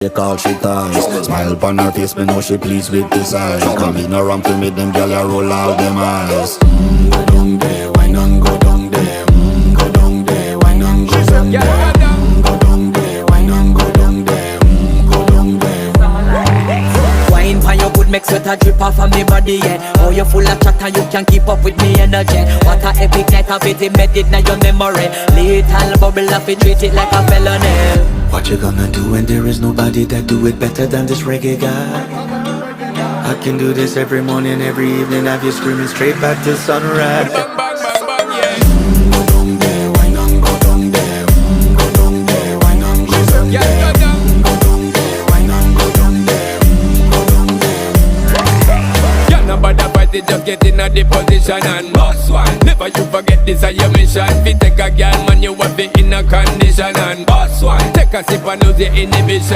They call she ties. Smile upon her face, me know she pleased with this eyes. Come in around to me, them gyal a roll out them eyes. Go down there, why not go down there? Go down there, why not go down there? Go down there, why not go down there? Go down there. Wine pan your good, make sweat a drip off of me body, yeah. Oh, you full of chatter, you can keep up with me energy. What a epic night of it, embedded in your memory. Little bubble of it, treat it like a felony. What you gonna do when there is nobody that do it better than this reggae guy? I can do this every morning, every evening, have you screaming straight back to sunrise. Go down there, why not go down there? Go down there, why not go down there? Go down there, why not go down there? Go down there. Can't nobody fight it, just get in a the position and boss one. Never you forget this is your mission. Fi take a girl, man, you have it in a condition and boss one. Take a sip and lose your inhibition.